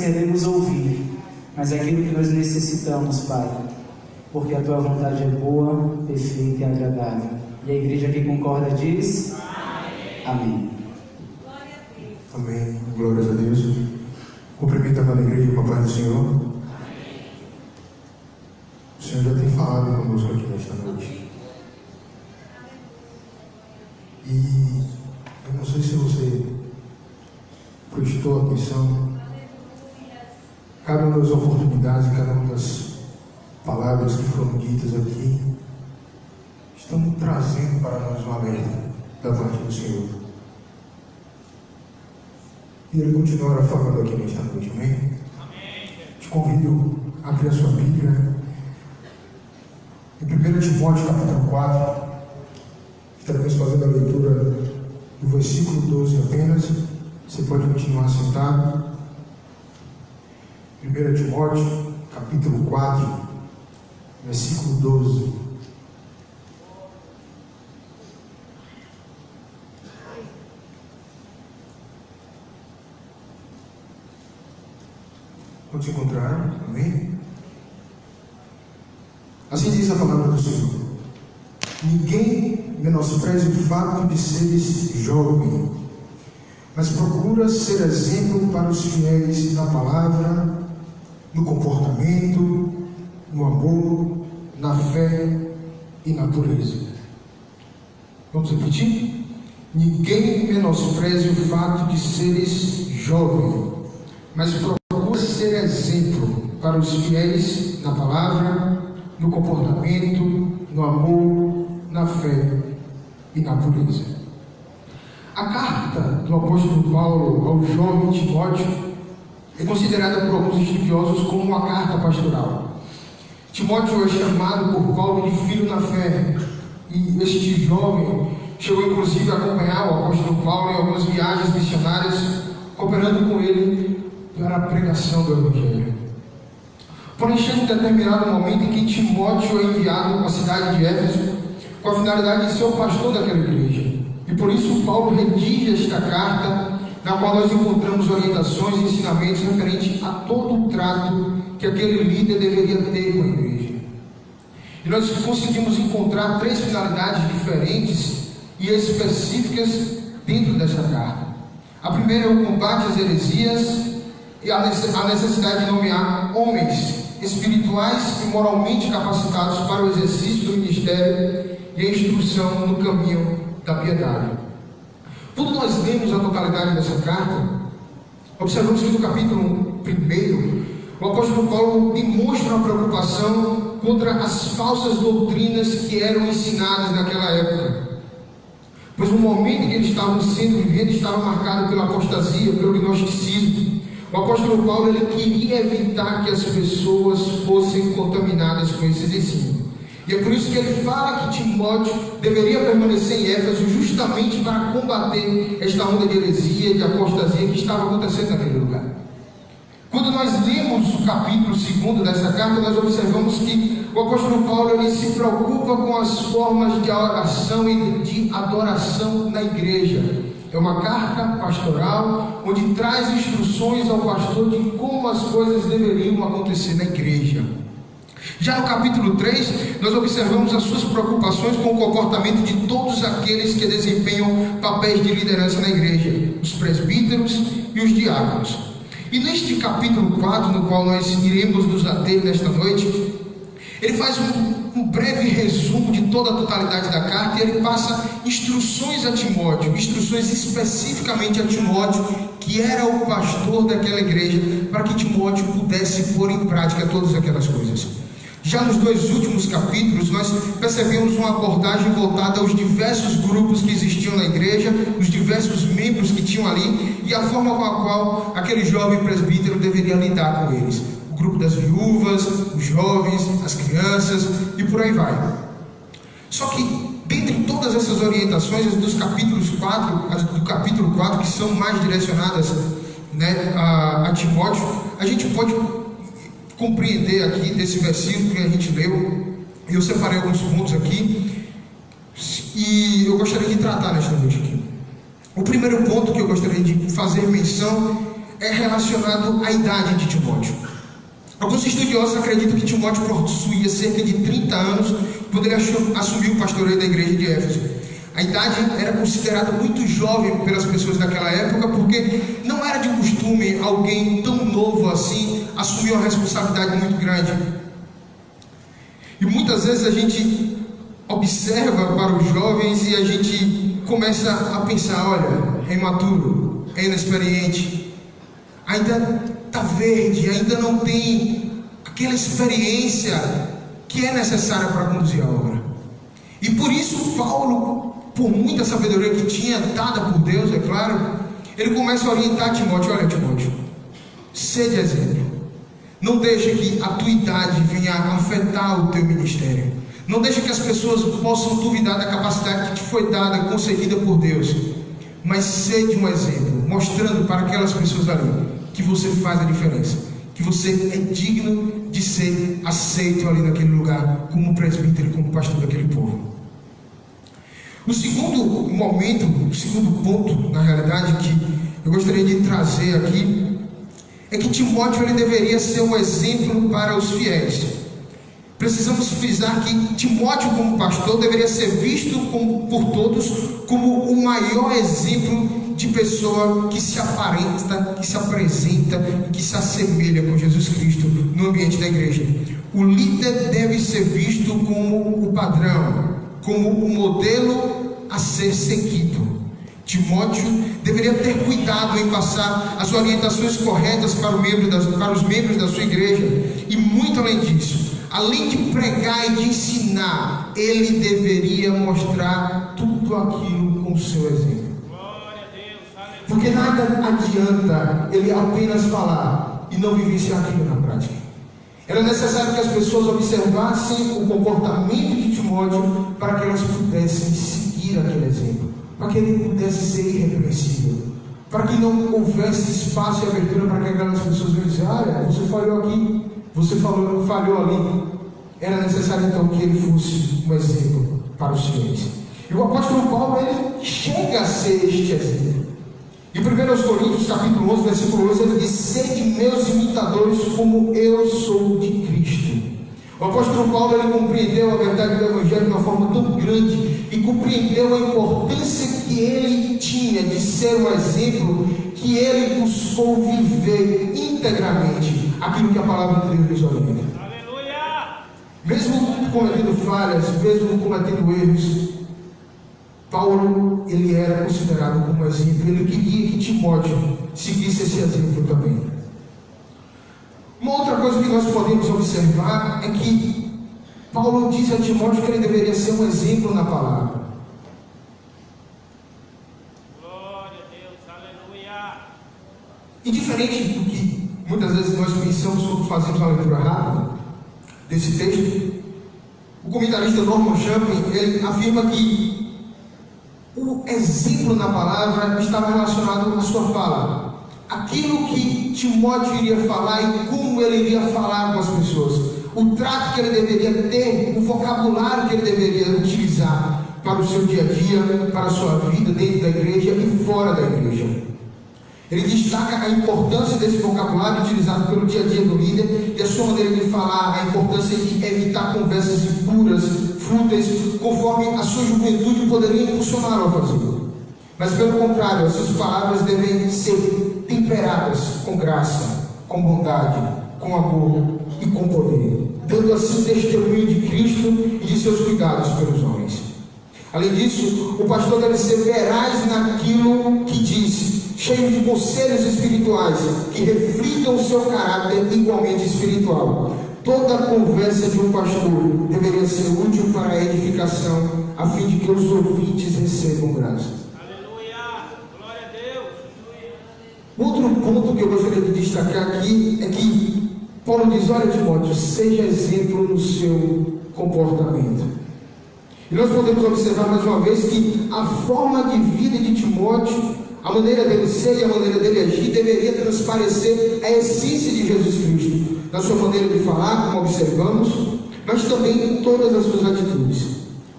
queremos ouvir, mas aquilo que nós necessitamos, Pai, porque a Tua vontade é boa, perfeita e agradável. E a igreja que concorda diz: Amém. Amém. Glórias a Deus. Cumprimento a amada igreja com a paz do Senhor. O Senhor já tem falado conosco aqui nesta noite. E eu não sei se você prestou atenção. Cada uma das oportunidades, cada uma das palavras que foram ditas aqui estão trazendo para nós um alerta da parte do Senhor. E Ele continuará falando aqui nesta noite, amém? Te convido a abrir a sua Bíblia em 1 Timóteo capítulo 4. Estaremos fazendo a leitura do versículo 12 apenas. Você pode continuar sentado. 1 Timóteo capítulo 4, versículo 12. Quando se encontraram, amém? Assim diz a palavra do Senhor: ninguém menospreze o fato de seres jovem, mas procura ser exemplo para os fiéis na palavra, no comportamento, no amor, na fé e na pureza. Vamos repetir? Ninguém menospreze o fato de seres jovem, mas procura ser exemplo para os fiéis na palavra, no comportamento, no amor, na fé e na pureza. A carta do apóstolo Paulo ao jovem Timóteo é considerada por alguns estudiosos como uma carta pastoral. Timóteo é chamado por Paulo de filho na fé, e este jovem chegou inclusive a acompanhar o apóstolo Paulo em algumas viagens missionárias, cooperando com ele para a pregação do Evangelho. Porém, chega um determinado momento em que Timóteo é enviado à cidade de Éfeso com a finalidade de ser o pastor daquela igreja. E por isso Paulo redige esta carta, na qual nós encontramos orientações e ensinamentos referentes a todo o trato que aquele líder deveria ter com a igreja. E nós conseguimos encontrar 3 finalidades diferentes e específicas dentro desta carta. A primeira é o combate às heresias e a necessidade de nomear homens espirituais e moralmente capacitados para o exercício do ministério e a instrução no caminho da piedade. Quando nós lemos a totalidade dessa carta, observamos que no capítulo 1, o apóstolo Paulo demonstra uma preocupação contra as falsas doutrinas que eram ensinadas naquela época. Pois o momento em que eles estavam sendo vividos estava marcado pela apostasia, pelo gnosticismo. O apóstolo Paulo ele queria evitar que as pessoas fossem contaminadas com esses ensinos. E é por isso que ele fala que Timóteo deveria permanecer em Éfeso justamente para combater esta onda de heresia, de apostasia que estava acontecendo naquele lugar. Quando nós lemos o capítulo 2 dessa carta, nós observamos que o apóstolo Paulo ele se preocupa com as formas de oração e de adoração na igreja. É uma carta pastoral onde traz instruções ao pastor de como as coisas deveriam acontecer na igreja. Já no capítulo 3, nós observamos as suas preocupações com o comportamento de todos aqueles que desempenham papéis de liderança na igreja, os presbíteros e os diáconos. E neste capítulo 4, no qual nós iremos nos ater nesta noite, ele faz um breve resumo de toda a totalidade da carta e ele passa instruções a Timóteo, instruções especificamente a Timóteo, que era o pastor daquela igreja, para que Timóteo pudesse pôr em prática todas aquelas coisas. Já nos 2 últimos capítulos, nós percebemos uma abordagem voltada aos diversos grupos que existiam na igreja, os diversos membros que tinham ali, e a forma com a qual aquele jovem presbítero deveria lidar com eles. O grupo das viúvas, os jovens, as crianças, e por aí vai. Só que, dentre todas essas orientações, as do capítulo 4, que são mais direcionadas, né, a Timóteo, a gente pode compreender aqui desse versículo que a gente leu. Eu separei alguns pontos aqui e eu gostaria de tratar nesta noite aqui. O primeiro ponto que eu gostaria de fazer menção é relacionado à idade de Timóteo. Alguns estudiosos acreditam que Timóteo possuía cerca de 30 anos quando ele assumiu o pastoreio da igreja de Éfeso. A idade era considerada muito jovem pelas pessoas daquela época, porque não era de costume alguém tão novo assim assumir uma responsabilidade muito grande. E muitas vezes a gente observa para os jovens e a gente começa a pensar: olha, é imaturo, é inexperiente, ainda está verde, ainda não tem aquela experiência que é necessária para conduzir a obra. E por isso Paulo, por muita sabedoria que tinha dada por Deus, é claro, ele começa a orientar Timóteo: olha, Timóteo, seja exemplo. Não deixe que a tua idade venha a afetar o teu ministério. Não deixe que as pessoas possam duvidar da capacidade que te foi dada, concedida por Deus. Mas seja um exemplo, mostrando para aquelas pessoas ali que você faz a diferença, que você é digno de ser aceito ali naquele lugar, como presbítero, como pastor daquele povo. O segundo momento, o segundo ponto, na realidade, que eu gostaria de trazer aqui, é que Timóteo ele deveria ser um exemplo para os fiéis. Precisamos frisar que Timóteo, como pastor, deveria ser visto por todos como o maior exemplo de pessoa que se aparenta, que se apresenta, que se assemelha com Jesus Cristo no ambiente da igreja. O líder deve ser visto como o padrão, como o modelo a ser seguido. Timóteo deveria ter cuidado em passar as orientações corretas para os membros da sua igreja. E muito além disso, além de pregar e de ensinar, ele deveria mostrar tudo aquilo com o seu exemplo. Porque nada adianta ele apenas falar e não vivenciar aquilo na prática. Era necessário que as pessoas observassem o comportamento de Timóteo para que elas pudessem seguir aquele exemplo, para que ele pudesse ser irrepreensível, para que não houvesse espaço e abertura para que aquelas pessoas venham dizer: olha, você falhou aqui, você falhou ali. Era necessário então que ele fosse um exemplo para os fiéis. E o apóstolo Paulo, ele chega a ser este exemplo. Em 1 Coríntios capítulo 11, versículo 11, ele diz: sede meus imitadores como eu sou de Cristo. O apóstolo Paulo, ele compreendeu a verdade do Evangelho de uma forma tão grande e compreendeu a importância que ele tinha de ser um exemplo, que ele buscou viver integramente aquilo que a palavra de Deus nos orienta. Aleluia! Mesmo cometendo falhas, mesmo cometendo erros, Paulo, ele era considerado como exemplo. Ele queria que Timóteo seguisse esse exemplo também. Uma outra coisa que nós podemos observar é que Paulo diz a Timóteo que ele deveria ser um exemplo na palavra. Glória a Deus, aleluia! E diferente do que muitas vezes nós pensamos quando fazemos a leitura rápida desse texto, o comentarista Norman Chaplin, ele afirma que o exemplo na palavra estava relacionado à sua fala, aquilo que Timóteo iria falar e como ele iria falar com as pessoas, o trato que ele deveria ter, o vocabulário que ele deveria utilizar para o seu dia a dia, para a sua vida dentro da igreja e fora da igreja. Ele destaca a importância desse vocabulário utilizado pelo dia a dia do líder e a sua maneira de falar, a importância de evitar conversas impuras, fúteis, conforme a sua juventude poderia impulsioná-lo a fazer. Mas pelo contrário, as suas palavras devem ser temperadas com graça, com bondade, com amor e com poder, dando assim testemunho de Cristo e de seus cuidados pelos homens. Além disso, o pastor deve ser veraz naquilo que diz, cheio de conselhos espirituais que reflitam o seu caráter igualmente espiritual. Toda a conversa de um pastor deveria ser útil para a edificação, a fim de que os ouvintes recebam graça. Aleluia! Glória a Deus! Outro ponto que eu gostaria de destacar aqui é que Paulo diz: olha, Timóteo, seja exemplo no seu comportamento. E nós podemos observar mais uma vez que a forma de vida de Timóteo, a maneira dele ser e a maneira dele agir, deveria transparecer a essência de Jesus Cristo, na sua maneira de falar, como observamos, mas também em todas as suas atitudes.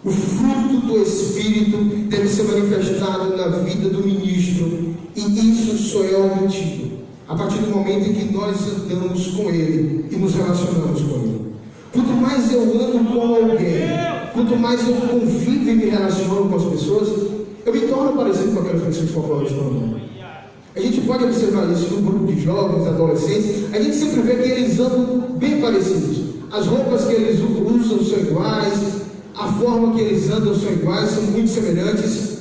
O fruto do Espírito deve ser manifestado na vida do ministro, e isso só é obtido a partir do momento em que nós andamos com Ele e nos relacionamos com Ele. Quanto mais eu ando com alguém, quanto mais eu convivo e me relaciono com as pessoas, eu me torno parecido com aquelas pessoas com as quais eu estou andando. A gente pode observar isso no grupo de jovens, adolescentes. A gente sempre vê que eles andam bem parecidos. As roupas que eles usam são iguais, a forma que eles andam são iguais, são muito semelhantes.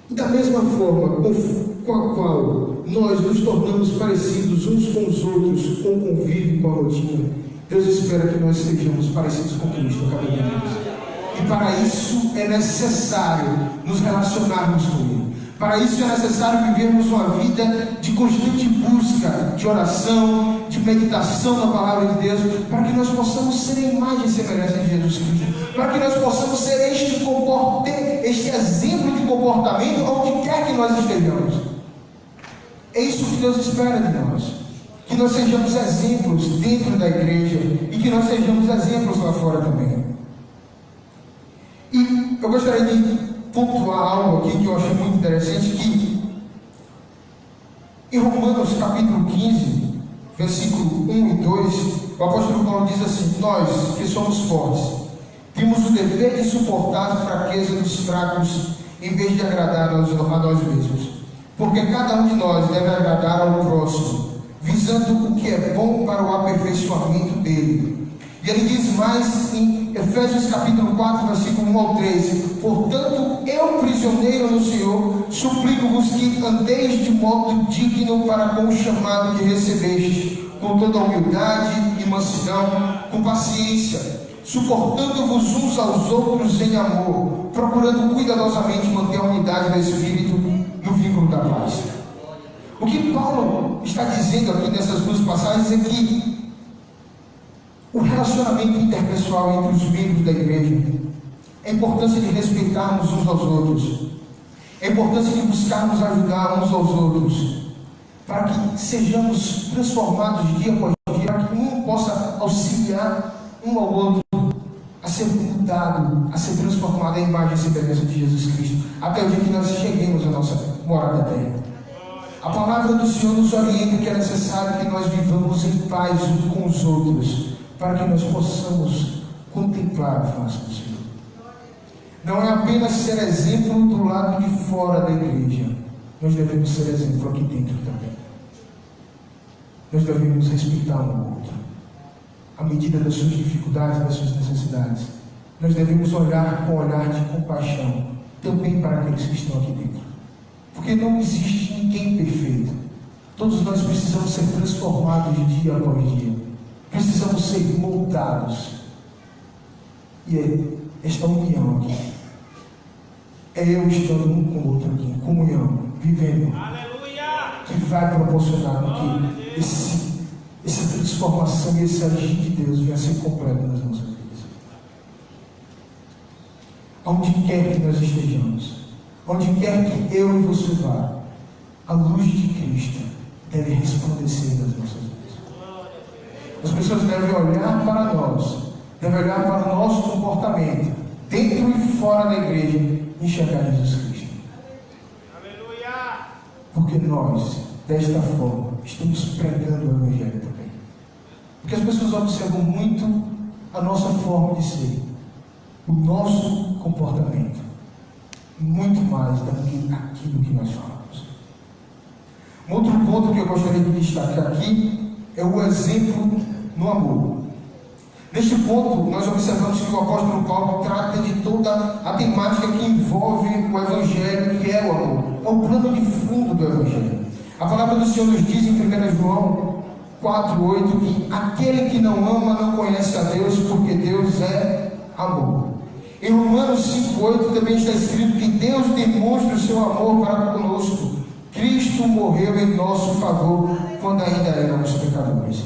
E da mesma forma com a qual nós nos tornamos parecidos uns com os outros, com o convívio, com a rotina, Deus espera que nós sejamos parecidos com Cristo cada dia mais. E para isso é necessário nos relacionarmos com Ele. Para isso é necessário vivermos uma vida de constante busca, de oração, de meditação na palavra de Deus, para que nós possamos ser a imagem e semelhança de Jesus Cristo, para que nós possamos ser este exemplo de comportamento onde quer que nós estejamos. É isso que Deus espera de nós, que nós sejamos exemplos dentro da igreja e que nós sejamos exemplos lá fora também. E eu gostaria de pontuar algo aqui que eu achei muito interessante, que em Romanos capítulo 15, versículo 1 e 2, o apóstolo Paulo diz assim: nós que somos fortes, temos o dever de suportar a fraqueza dos fracos, em vez de agradar a nós mesmos, porque cada um de nós deve agradar ao próximo, visando o que é bom para o aperfeiçoamento dele. E ele diz mais em Efésios capítulo 4, versículo 1 ao 3: portanto, eu, prisioneiro no Senhor, suplico-vos que andeis de modo digno para com o chamado que recebestes, com toda humildade e mansidão, com paciência, suportando-vos uns aos outros em amor, procurando cuidadosamente manter a unidade do Espírito no vínculo da paz. O que Paulo está dizendo aqui nessas duas passagens é que o relacionamento interpessoal entre os membros da igreja, a importância de respeitarmos uns aos outros, a importância de buscarmos ajudar uns aos outros, para que sejamos transformados dia após dia, para que um possa auxiliar um ao outro a ser mudado, a ser transformado à imagem e semelhança de Jesus Cristo, até o dia que nós cheguemos à nossa morada eterna. A palavra do Senhor nos orienta que é necessário que nós vivamos em paz uns com os outros, para que nós possamos contemplar a face do Senhor. Não é apenas ser exemplo do lado de fora da igreja, nós devemos ser exemplo aqui dentro também. Nós devemos respeitar um ao outro, à medida das suas dificuldades, das suas necessidades. Nós devemos olhar com um olhar de compaixão também para aqueles que estão aqui dentro, porque não existe ninguém perfeito. Todos nós precisamos ser transformados de dia após dia. Precisamos ser moldados. E é esta união aqui, é eu estando um com o outro aqui, em comunhão, vivendo, que vai proporcionar que essa transformação e esse agir de Deus venha a ser completo nas nossas vidas. Onde quer que nós estejamos, onde quer que eu e você vá, a luz de Cristo deve resplandecer nas nossas vidas. As pessoas devem olhar para nós, devem olhar para o nosso comportamento, dentro e fora da igreja, e enxergar Jesus Cristo. Aleluia! Porque nós, desta forma, estamos pregando o Evangelho também. Porque as pessoas observam muito a nossa forma de ser, o nosso comportamento, muito mais do que aquilo que nós falamos. Um outro ponto que eu gostaria de destacar aqui é o exemplo no amor. Neste ponto, nós observamos que o apóstolo Paulo trata de toda a temática que envolve o Evangelho, que é o amor. É o plano de fundo do Evangelho. A palavra do Senhor nos diz em 1 João 4,8 que aquele que não ama não conhece a Deus, porque Deus é amor. Em Romanos 5,8 também está escrito que Deus demonstra o seu amor para conosco. Cristo morreu em nosso favor quando ainda éramos pecadores.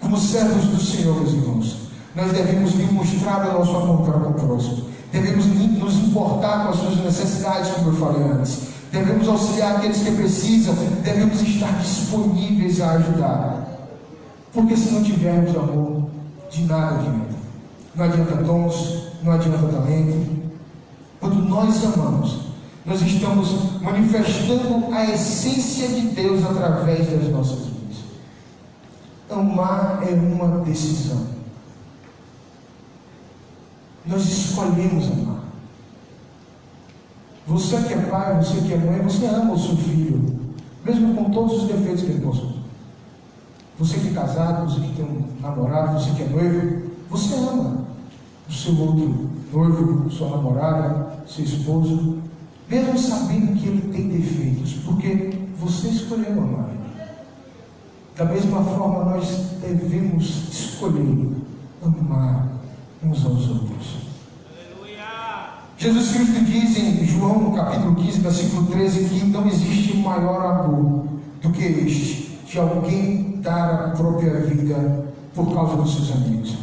Como servos do Senhor, meus irmãos, nós devemos demonstrar o nosso amor para com o próximo. Devemos nos importar com as suas necessidades, como eu falei antes. Devemos auxiliar aqueles que precisam. Devemos estar disponíveis a ajudar. Porque se não tivermos amor, de nada adianta. Não adianta dons, não adianta talento. Quando nós amamos, nós estamos manifestando a essência de Deus através das nossas vidas. Amar é uma decisão. Nós escolhemos amar. Você que é pai, você que é mãe, você ama o seu filho, mesmo com todos os defeitos que ele possui. Você que é casado, você que tem um namorado, você que é noivo, você ama o seu outro noivo, sua namorada, seu esposo, mesmo sabendo que ele tem defeitos, porque você escolheu amar ele. Da mesma forma, nós devemos escolher amar uns aos outros. Aleluia! Jesus Cristo diz em João, capítulo 15, versículo 13, que não existe maior amor do que este, de alguém dar a própria vida por causa dos seus amigos.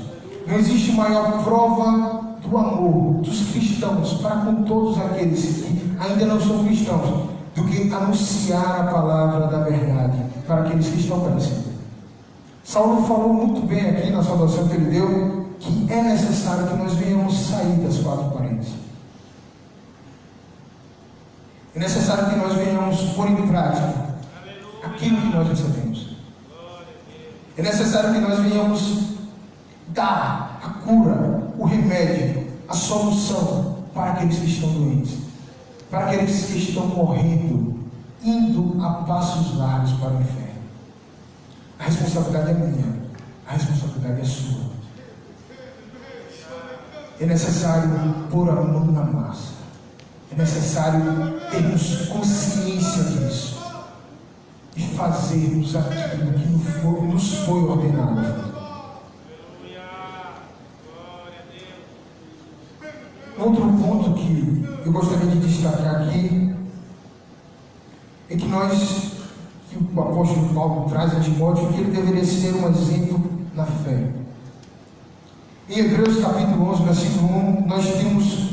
Não existe maior prova do amor dos cristãos para com todos aqueles que ainda não são cristãos, do que anunciar a palavra da verdade para aqueles que estão perecendo. Saulo falou muito bem aqui na saudação que ele deu, que é necessário que nós venhamos sair das quatro paredes. É necessário que nós venhamos pôr em prática aquilo que nós recebemos. É necessário que nós venhamos dar a cura, o remédio, a solução para aqueles que estão doentes, para aqueles que estão morrendo, indo a passos largos para o inferno. A responsabilidade é minha, a responsabilidade é sua. É necessário pôr a mão na massa, é necessário termos consciência disso e fazermos aquilo que nos foi ordenado. Outro ponto que eu gostaria de destacar aqui é que o apóstolo Paulo traz a Timóteo, que ele deveria ser um exemplo na fé. Em Hebreus capítulo 11, versículo 1, nós temos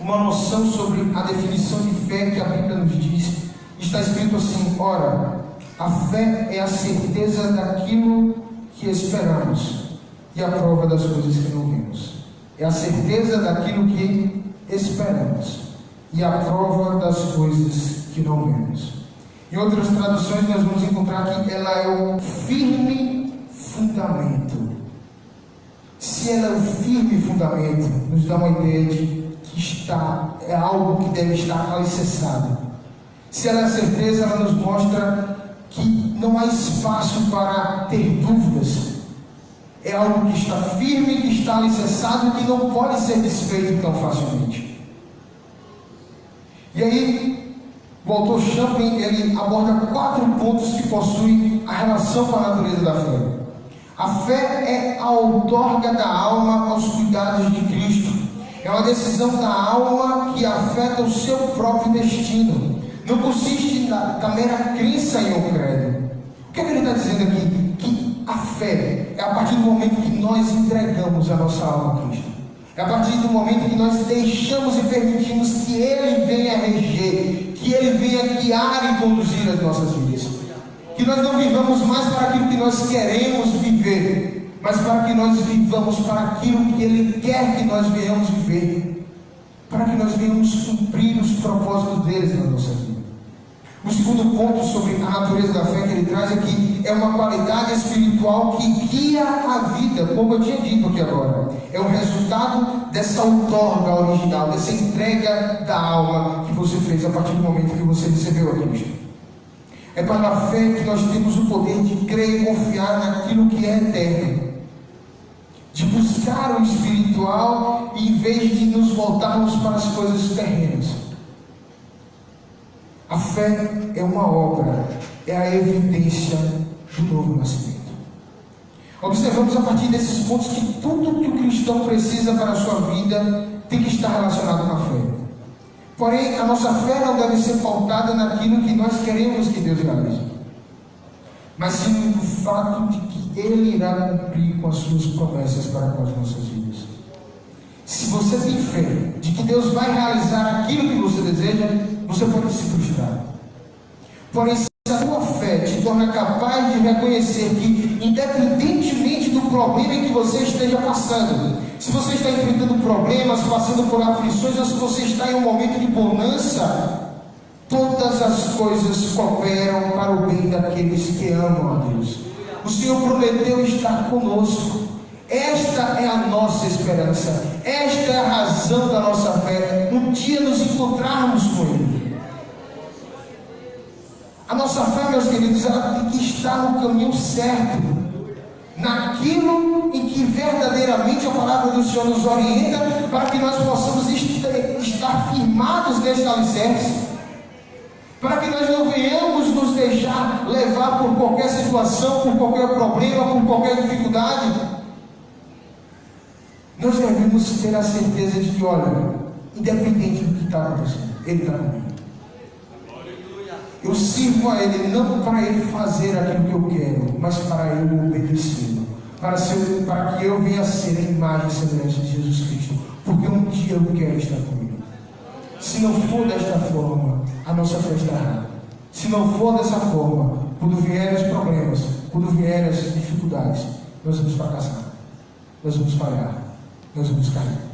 uma noção sobre a definição de fé que a Bíblia nos diz. Está escrito assim: ora, a fé é a certeza daquilo que esperamos e a prova das coisas que não vemos. É a certeza daquilo que esperamos e a prova das coisas que não vemos. Em outras traduções nós vamos encontrar que ela é o firme fundamento. Se ela é o firme fundamento, nos dá uma ideia de que é algo que deve estar alicerçado. Se ela é a certeza, ela nos mostra que não há espaço para ter dúvidas. É algo que está firme, que está alicerçado, que não pode ser desfeito tão facilmente. E aí, o autor Champlin, ele aborda 4 pontos que possuem a relação com a natureza da fé. A fé é a outorga da alma aos cuidados de Cristo. É uma decisão da alma que afeta o seu próprio destino. Não consiste na mera crença em um credo. O que ele está dizendo aqui? Que a fé é a partir do momento que nós entregamos a nossa alma a Cristo. É a partir do momento que nós deixamos e permitimos que Ele venha reger, que Ele venha guiar e conduzir as nossas vidas. Que nós não vivamos mais para aquilo que nós queremos viver, mas para que nós vivamos para aquilo que Ele quer que nós venhamos viver, para que nós venhamos cumprir os propósitos deles na nossa vida. O segundo ponto sobre a natureza da fé que ele traz aqui é uma qualidade espiritual que guia a vida, como eu tinha dito aqui agora. É o resultado dessa outorga original, dessa entrega da alma que você fez a partir do momento que você recebeu a Cristo. É para a fé que nós temos o poder de crer e confiar naquilo que é eterno, de buscar o espiritual em vez de nos voltarmos para as coisas terrenas. A fé é uma obra, é a evidência do novo nascimento. Observamos a partir desses pontos que tudo que o cristão precisa para a sua vida tem que estar relacionado com a fé. Porém, a nossa fé não deve ser pautada naquilo que nós queremos que Deus realize, mas sim no fato de que Ele irá cumprir com as suas promessas para com as nossas vidas. Se você tem fé de que Deus vai realizar aquilo que você deseja, você pode se frustrar. Porém, se a tua fé te torna capaz de reconhecer que, independentemente do do problema em que você esteja passando. Se você está enfrentando problemas, passando por aflições, ou se você está em um momento de bonança, todas as coisas cooperam para o bem daqueles que amam a Deus. O Senhor prometeu estar conosco. Esta é a nossa esperança. Esta é a razão da nossa fé. Um dia nos encontrarmos com Ele. A nossa fé, meus queridos, ela tem que estar no caminho certo, naquilo em que verdadeiramente a palavra do Senhor nos orienta, para que nós possamos estar firmados nesse alicerce, para que nós não venhamos nos deixar levar por qualquer situação, por qualquer problema, por qualquer dificuldade. Nós devemos ter a certeza de que, olha, independente do que está acontecendo, Ele está comigo. Eu sirvo a Ele não para Ele fazer aquilo que eu quero, mas para eu obedecê-lo, para que eu venha a ser a imagem e semelhança de Jesus Cristo, porque um dia eu quero estar comigo. Se não for desta forma, a nossa fé está errada. Se não for dessa forma, quando vierem os problemas, quando vierem as dificuldades, nós vamos fracassar, nós vamos falhar, nós vamos cair.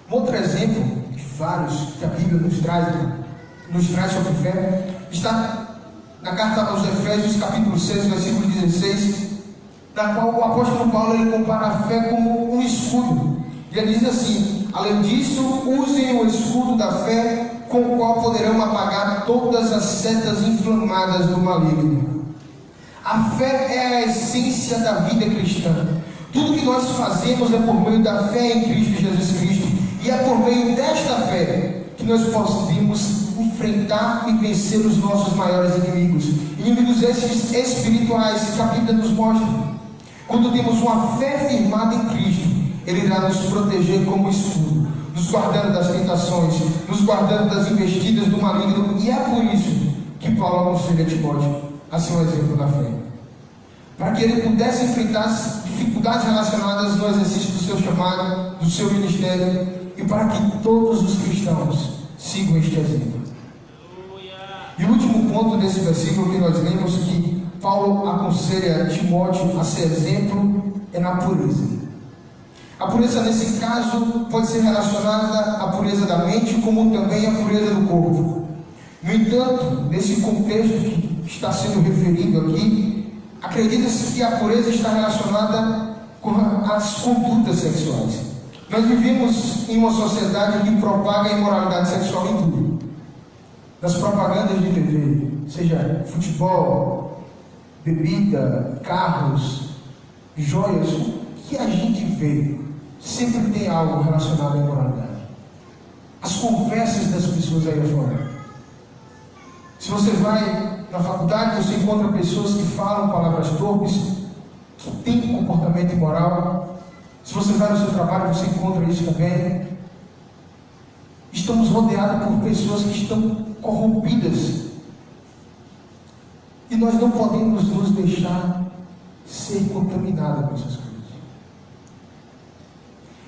Um outro exemplo, de vários que a Bíblia nos traz sobre fé, está na carta aos Efésios, capítulo 6, versículo 16, na qual o apóstolo Paulo ele compara a fé como um escudo. E ele diz assim: além disso, usem o escudo da fé, com o qual poderão apagar todas as setas inflamadas do maligno. A fé é a essência da vida cristã. Tudo que nós fazemos é por meio da fé em Cristo Jesus Cristo. E é por meio desta fé que nós podemos enfrentar e vencer os nossos maiores inimigos. Inimigos esses espirituais que a Bíblia nos mostra. Quando temos uma fé firmada em Cristo, Ele irá nos proteger como escudo, nos guardando das tentações, nos guardando das investidas do maligno. E é por isso que Paulo aconselha Timóteo a ser um exemplo da fé, para que ele pudesse enfrentar as dificuldades relacionadas no exercício do seu chamado, do seu ministério, e para que todos os cristãos sigam este exemplo. E o último ponto desse versículo que nós lemos, que Paulo aconselha Timóteo a ser exemplo, é na pureza. A pureza nesse caso pode ser relacionada à pureza da mente, como também à pureza do corpo. No entanto, nesse contexto que está sendo referido aqui, acredita-se que a pureza está relacionada com as condutas sexuais. Nós vivemos em uma sociedade que propaga a imoralidade sexual em tudo. Nas propagandas de TV, seja futebol, bebida, carros, joias, o que a gente vê sempre tem algo relacionado à imoralidade. As conversas das pessoas aí fora. Se você vai na faculdade, você encontra pessoas que falam palavras torpes, que têm comportamento imoral. Se você vai no seu trabalho, você encontra isso também. Estamos rodeados por pessoas que estão corrompidas. E nós não podemos nos deixar ser contaminados com essas coisas.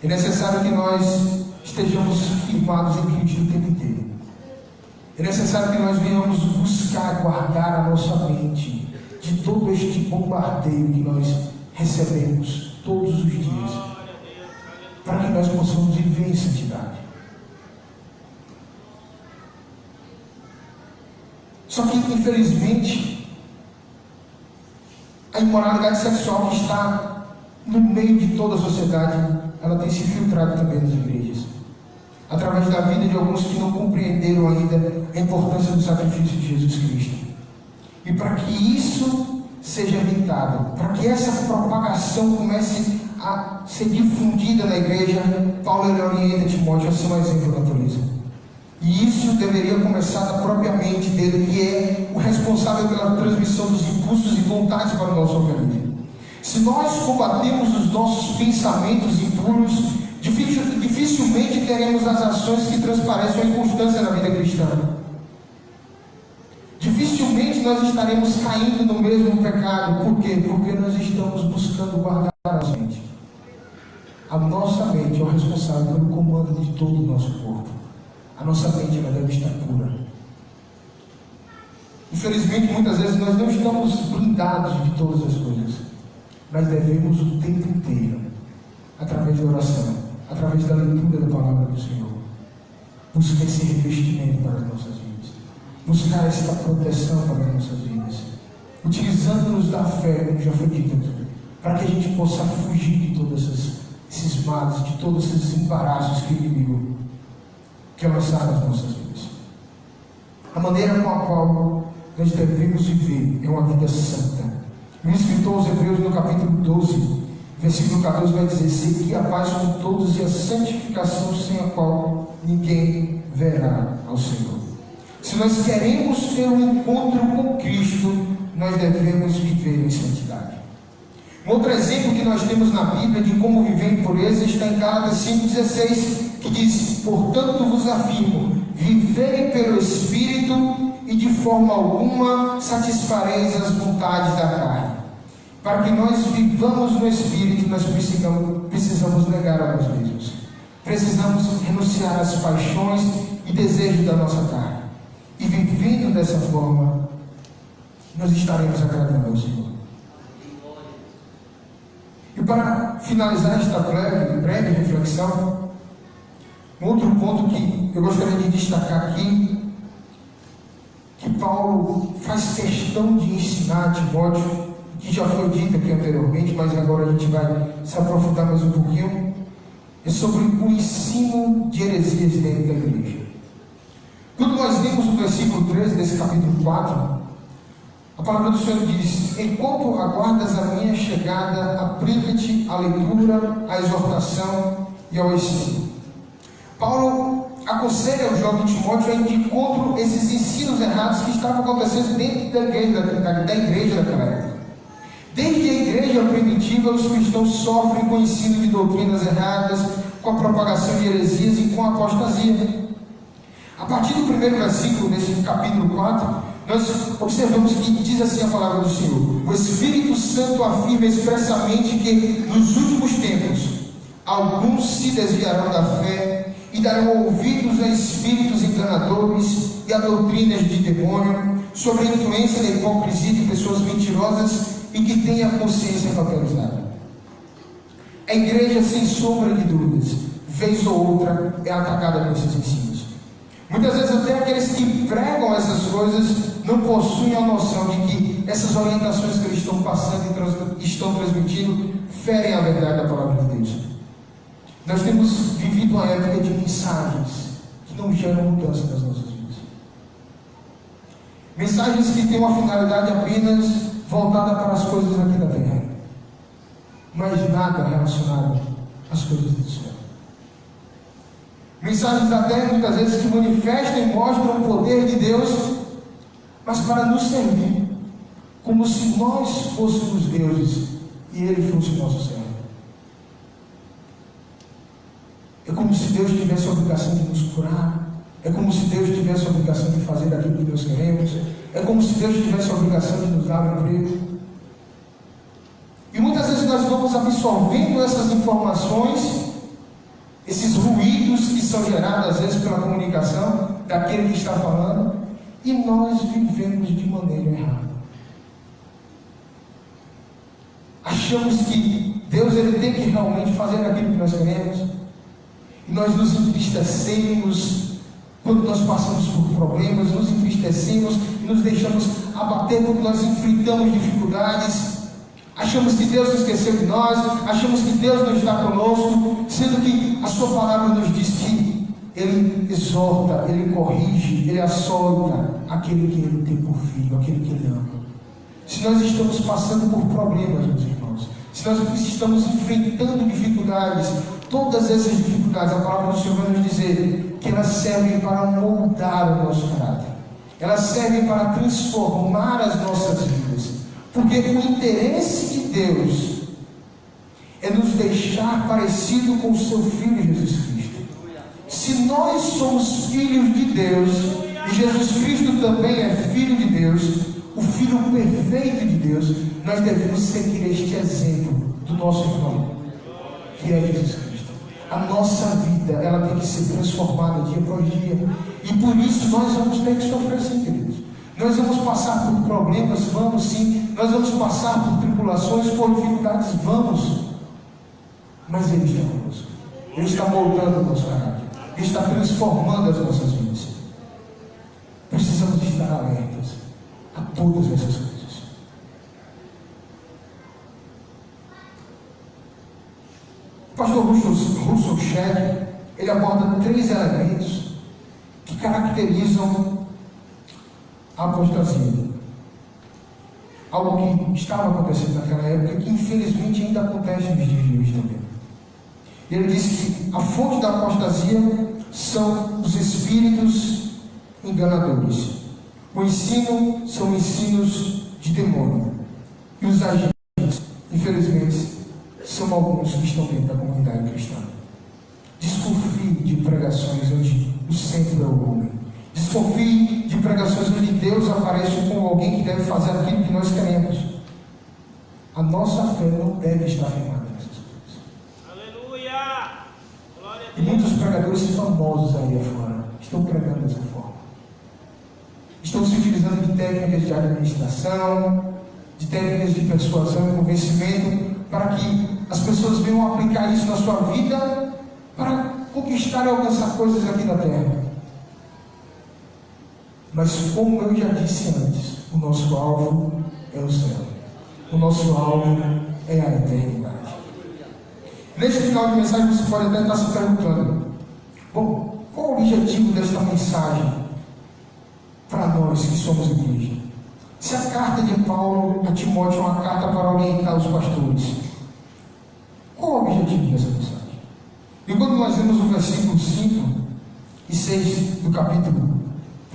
É necessário que nós estejamos firmados em Cristo o tempo inteiro. É necessário que nós venhamos buscar guardar a nossa mente de todo este bombardeio que nós recebemos todos os dias, para que nós possamos viver em santidade. Só que, infelizmente, a imoralidade sexual que está no meio de toda a sociedade, ela tem se filtrado também nas igrejas, através da vida de alguns que não compreenderam ainda a importância do sacrifício de Jesus Cristo. E para que isso seja evitado, para que essa propagação comece a ser difundida na igreja, Paulo orienta Timóteo a ser um exemplo da pureza. E isso deveria começar da própria mente dele, que é o responsável pela transmissão dos impulsos e vontades para o nosso organismo. Se nós combatemos os nossos pensamentos impuros, dificilmente teremos as ações que transparecem a inconstância na vida cristã. Dificilmente nós estaremos caindo no mesmo pecado. Por quê? Porque nós estamos buscando guardar a nossa mente. A nossa mente é o responsável pelo comando de todo o nosso corpo. A nossa mente ela deve estar pura. Infelizmente, muitas vezes nós não estamos blindados de todas as coisas. Nós devemos o tempo inteiro, através da oração, através da leitura da palavra do Senhor, buscar esse revestimento para as nossas vidas, buscar esta proteção para as nossas vidas, utilizando-nos da fé, como já foi dito, para que a gente possa fugir de todos esses males, de todos esses embaraços que o inimigo quer lançar nas nossas vidas. A maneira com a qual nós devemos viver é uma vida santa. O escritor aos Hebreus, no capítulo 12, versículo 14, vai dizer: segui a paz com todos e a santificação, sem a qual ninguém verá ao Senhor. Se nós queremos ter um encontro com Cristo, nós devemos viver em santidade. Um outro exemplo que nós temos na Bíblia de como viver em pureza está em Gálatas 5,16, que diz: portanto vos afirmo, vivei pelo Espírito, e de forma alguma satisfareis as vontades da carne. Para que nós vivamos no Espírito, nós precisamos negar a nós mesmos. Precisamos renunciar às paixões e desejos da nossa carne. E vivendo dessa forma, nós estaremos agradando ao Senhor. E para finalizar esta breve reflexão, um outro ponto que eu gostaria de destacar aqui, que Paulo faz questão de ensinar a Timóteo, que já foi dito aqui anteriormente, mas agora a gente vai se aprofundar mais um pouquinho, é sobre o ensino de heresias dentro da igreja. Quando nós lemos o versículo 13 desse capítulo 4, a palavra do Senhor diz: enquanto aguardas a minha chegada, aplica-te à leitura, à exortação e ao ensino. Paulo aconselha o jovem Timóteo a ir contra esses ensinos errados que estavam acontecendo dentro da igreja daquela época. Desde a igreja primitiva, os cristãos sofrem com o ensino de doutrinas erradas, com a propagação de heresias e com a apostasia. A partir do primeiro versículo desse capítulo 4, nós observamos que diz assim a palavra do Senhor: o Espírito Santo afirma expressamente que nos últimos tempos alguns se desviarão da fé e darão ouvidos a espíritos enganadores e a doutrinas de demônio, sob a influência da hipocrisia de pessoas mentirosas e que têm a consciência papelizada. A igreja, sem sombra de dúvidas, vez ou outra, é atacada por esses ensinos. Muitas vezes até aqueles que pregam essas coisas não possuem a noção de que essas orientações que eles estão passando e estão transmitindo ferem a verdade da palavra de Deus. Nós temos vivido uma época de mensagens que não geram mudança nas nossas vidas. Mensagens que têm uma finalidade apenas voltada para as coisas aqui da terra, mas nada relacionado às coisas do céu. Mensagens até muitas vezes que manifestam e mostram o poder de Deus, mas para nos servir, como se nós fôssemos deuses e Ele fosse o nosso servo. É como se Deus tivesse a obrigação de nos curar. É como se Deus tivesse a obrigação de fazer aquilo que nós queremos. É como se Deus tivesse a obrigação de nos dar um emprego. E muitas vezes nós vamos absorvendo essas informações, esses ruídos que são gerados às vezes pela comunicação daquele que está falando, e nós vivemos de maneira errada. Achamos que Deus ele tem que realmente fazer aquilo que nós queremos, e nós nos entristecemos quando nós passamos por problemas, nos entristecemos e nos deixamos abater quando nós enfrentamos dificuldades. Achamos que Deus esqueceu de nós, achamos que Deus não está conosco, sendo que a sua palavra nos diz que Ele exorta, Ele corrige, Ele açoita aquele que Ele tem por filho, aquele que Ele ama. Se nós estamos passando por problemas, meus irmãos, se nós estamos enfrentando dificuldades, todas essas dificuldades, a palavra do Senhor vai nos dizer que elas servem para moldar o nosso caráter, elas servem para transformar as nossas vidas, porque o interesse de Deus é nos deixar parecido com o seu Filho Jesus Cristo. Se nós somos filhos de Deus, e Jesus Cristo também é Filho de Deus, o Filho perfeito de Deus, nós devemos seguir este exemplo do nosso irmão, que é Jesus Cristo. A nossa vida, ela tem que ser transformada dia após dia, e por isso nós vamos ter que sofrer, sim, queridos. Nós vamos passar por problemas, vamos sim. Nós vamos passar por tribulações, por dificuldades, vamos. Mas Ele está conosco. Ele está moldando o nosso caráter. Ele está transformando as nossas vidas. Precisamos estar alertas a todas essas coisas. O pastor Russell Shedd, ele aborda 3 elementos que caracterizam a apostasia. Algo que estava acontecendo naquela época e que infelizmente ainda acontece nos dias de hoje também. Ele disse que a fonte da apostasia são os espíritos enganadores. O ensino são ensinos de demônio. E os agentes, infelizmente, são alguns que estão dentro da comunidade cristã. Desconfie de pregações onde o centro é o homem. Desconfie de pregações onde Deus aparece como alguém que deve fazer aquilo que nós queremos. A nossa fé não deve estar firmada nessas coisas. Aleluia! Glória a E Deus. muitos pregadores famosos aí afora estão pregando dessa forma. Estão se utilizando de técnicas de administração, de técnicas de persuasão e convencimento, para que as pessoas venham aplicar isso na sua vida para conquistar e alcançar coisas aqui na terra. Mas como eu já disse antes, o nosso alvo é o céu. O nosso alvo é a eternidade. Nesse final de mensagem você pode até estar se perguntando: bom, qual o objetivo desta mensagem para nós que somos igreja? Se a carta de Paulo a Timóteo é uma carta para orientar os pastores, qual o objetivo dessa mensagem? E quando nós vemos o versículo 5 e 6 do capítulo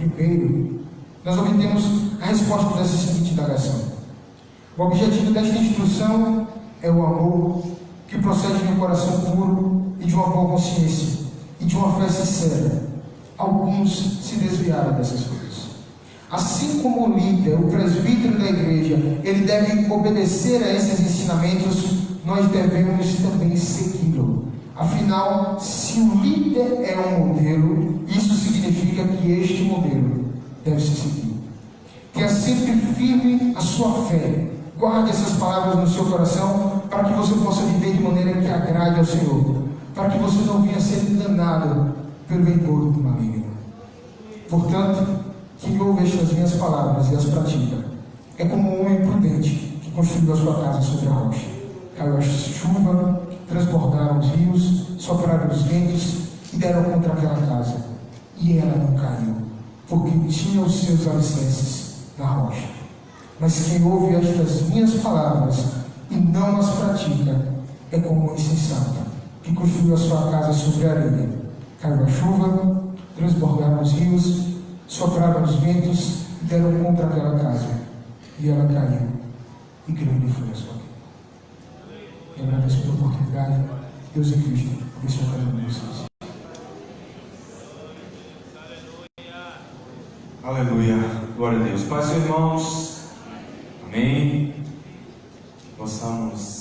1, nós obtemos a resposta dessa seguinte indagação. O objetivo desta instrução é o amor que procede de um coração puro e de uma boa consciência e de uma fé sincera. Alguns se desviaram dessas coisas. Assim como o líder, o presbítero da igreja, ele deve obedecer a esses ensinamentos, nós devemos também segui-lo. Afinal, se o líder é um modelo, isso significa que este modelo deve ser seguido. Tenha sempre firme a sua fé. Guarde essas palavras no seu coração para que você possa viver de maneira que agrade ao Senhor, para que você não venha a ser enganado pelo engordo do maligno. Portanto, quem ouve estas minhas palavras e as pratica é como um homem prudente que construiu a sua casa sobre a rocha. Caiu a chuva, transbordaram os rios, sopraram os ventos e deram contra aquela casa. E ela não caiu, porque tinha os seus alicerces na rocha. Mas quem ouve estas minhas palavras e não as pratica é como um insensato que construiu a sua casa sobre a areia. Caiu a chuva, transbordaram os rios, sopraram os ventos e deram contra aquela casa. E ela caiu, e grande foi a sua queda. Eu agradeço pela oportunidade. Deus em Cristo abençoe cada um de vocês. Aleluia, glória a Deus. Paz, irmãos, amém. Possamos